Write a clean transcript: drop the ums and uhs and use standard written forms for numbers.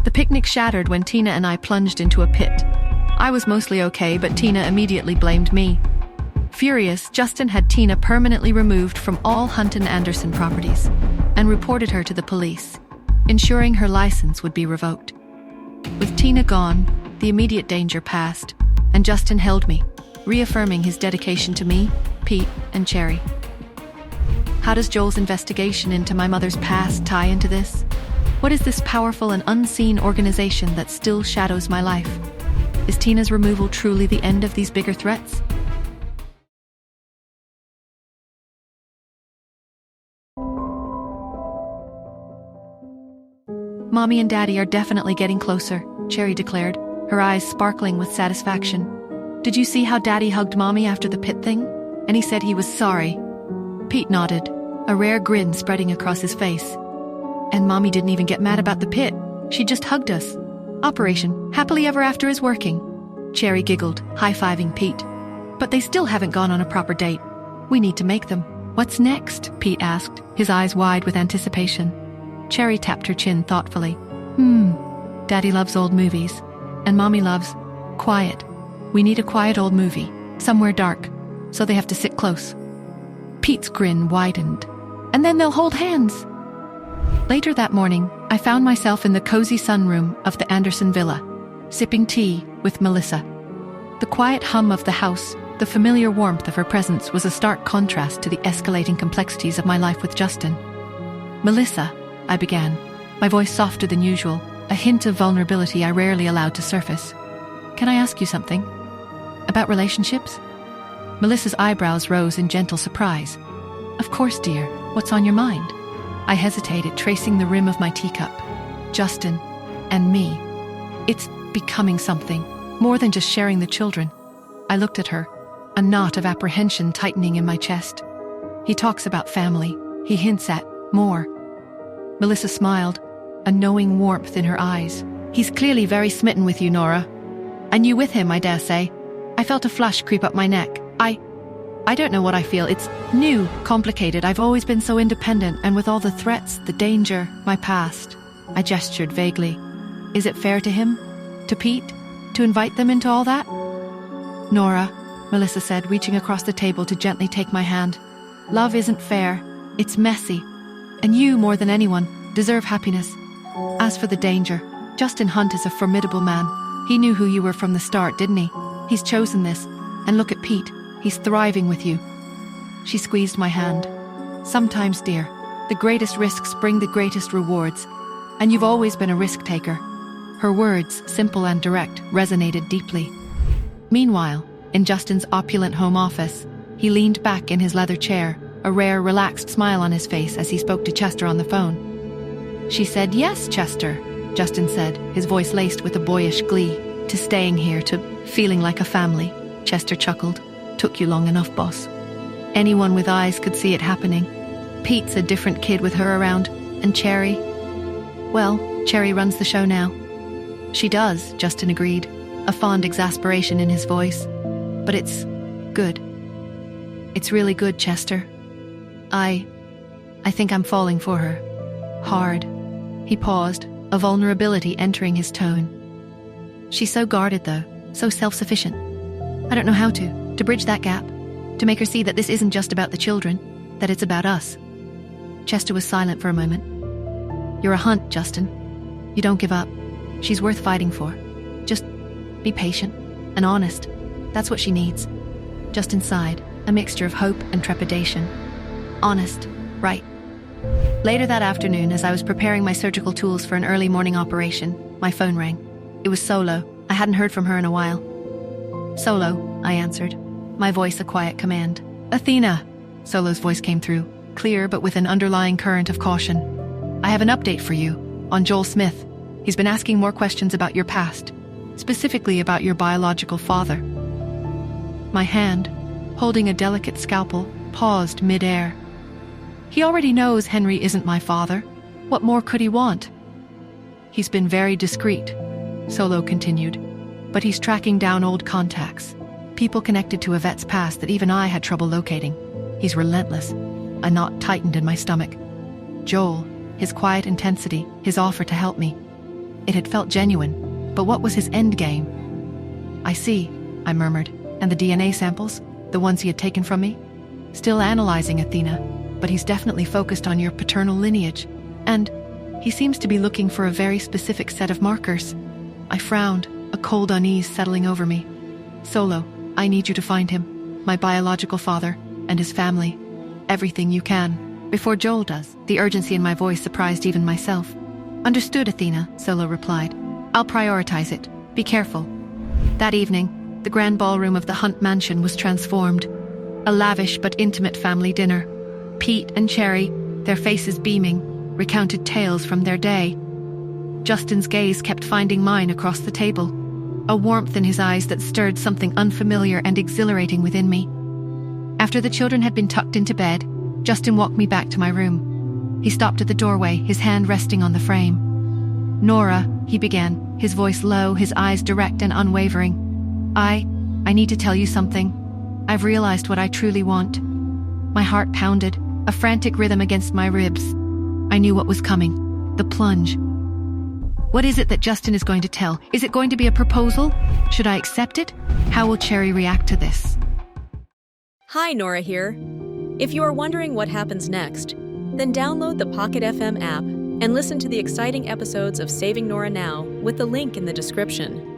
The picnic shattered when Tina and I plunged into a pit. I was mostly okay, but Tina immediately blamed me. Furious, Justin had Tina permanently removed from all Hunt and Anderson properties and reported her to the police, ensuring her license would be revoked. With Tina gone, the immediate danger passed, and Justin held me, reaffirming his dedication to me, Pete, and Cherry. How does Joel's investigation into my mother's past tie into this? What is this powerful and unseen organization that still shadows my life? Is Tina's removal truly the end of these bigger threats? Mommy and Daddy are definitely getting closer, Cherry declared, her eyes sparkling with satisfaction. Did you see how Daddy hugged Mommy after the pit thing? And he said he was sorry. Pete nodded, a rare grin spreading across his face. And Mommy didn't even get mad about the pit. She just hugged us. Operation Happily Ever After is working. Cherry giggled, high-fiving Pete. But they still haven't gone on a proper date. We need to make them. What's next? Pete asked, his eyes wide with anticipation. Cherry tapped her chin thoughtfully. Daddy loves old movies. And Mommy loves quiet. We need a quiet old movie, somewhere dark, so they have to sit close. Pete's grin widened. And then they'll hold hands. Later that morning, I found myself in the cozy sunroom of the Anderson villa, sipping tea with Melissa. The quiet hum of the house, the familiar warmth of her presence was a stark contrast to the escalating complexities of my life with Justin. Melissa, I began, my voice softer than usual, a hint of vulnerability I rarely allowed to surface. Can I ask you something? About relationships? Melissa's eyebrows rose in gentle surprise. Of course, dear. What's on your mind? I hesitated, tracing the rim of my teacup. Justin and me. It's becoming something, more than just sharing the children. I looked at her, a knot of apprehension tightening in my chest. He talks about family. He hints at more. Melissa smiled, a knowing warmth in her eyes. He's clearly very smitten with you, Nora. And you with him, I dare say. I felt a flush creep up my neck. I don't know what I feel. It's new, complicated. I've always been so independent, and with all the threats, the danger, my past. I gestured vaguely. Is it fair to him? To Pete? To invite them into all that? Nora, Melissa said, reaching across the table to gently take my hand. Love isn't fair. It's messy. And you, more than anyone, deserve happiness. As for the danger, Justin Hunt is a formidable man. He knew who you were from the start, didn't he? He's chosen this. And look at Pete. He's thriving with you. She squeezed my hand. Sometimes, dear, the greatest risks bring the greatest rewards. And you've always been a risk taker. Her words, simple and direct, resonated deeply. Meanwhile, in Justin's opulent home office, he leaned back in his leather chair, a rare, relaxed smile on his face as he spoke to Chester on the phone. She said, "Yes, Chester," Justin said, his voice laced with a boyish glee. "To staying here, to feeling like a family," Chester chuckled. "Took you long enough, boss." Anyone with eyes could see it happening. Pete's a different kid with her around, and Cherry... Well, Cherry runs the show now. She does, Justin agreed, a fond exasperation in his voice. But it's good. It's really good, Chester. I think I'm falling for her. Hard. He paused, a vulnerability entering his tone. She's so guarded, though, so self-sufficient. I don't know how to bridge that gap, to make her see that this isn't just about the children, that it's about us. Chester was silent for a moment. You're a Hunt, Justin. You don't give up. She's worth fighting for. Just be patient and honest. That's what she needs. Justin sighed, a mixture of hope and trepidation. Honest, right. Later that afternoon, as I was preparing my surgical tools for an early morning operation, my phone rang. It was Solo. I hadn't heard from her in a while. "Solo," I answered, my voice a quiet command. "Athena," Solo's voice came through, clear but with an underlying current of caution. "I have an update for you, on Joel Smith. He's been asking more questions about your past, specifically about your biological father." My hand, holding a delicate scalpel, paused mid-air. "He already knows Henry isn't my father. What more could he want?" "He's been very discreet," Solo continued, "but he's tracking down old contacts, people connected to Yvette's past that even I had trouble locating. He's relentless." A knot tightened in my stomach. Joel, his quiet intensity, his offer to help me. It had felt genuine, but what was his end game? I see, I murmured. And the DNA samples? The ones he had taken from me? Still analyzing, Athena, but he's definitely focused on your paternal lineage. And he seems to be looking for a very specific set of markers. I frowned, a cold unease settling over me. Solo, I need you to find him, my biological father, and his family. Everything you can, before Joel does. The urgency in my voice surprised even myself. Understood, Athena, Solo replied. I'll prioritize it. Be careful. That evening, the grand ballroom of the Hunt mansion was transformed. A lavish but intimate family dinner. Pete and Cherry, their faces beaming, recounted tales from their day. Justin's gaze kept finding mine across the table, a warmth in his eyes that stirred something unfamiliar and exhilarating within me. After the children had been tucked into bed, Justin walked me back to my room. He stopped at the doorway, his hand resting on the frame. Nora, he began, his voice low, his eyes direct and unwavering. I need to tell you something. I've realized what I truly want. My heart pounded, a frantic rhythm against my ribs. I knew what was coming. The plunge. What is it that Justin is going to tell? Is it going to be a proposal? Should I accept it? How will Cherry react to this? Hi, Nora here. If you are wondering what happens next, then download the Pocket FM app and listen to the exciting episodes of Saving Nora Now with the link in the description.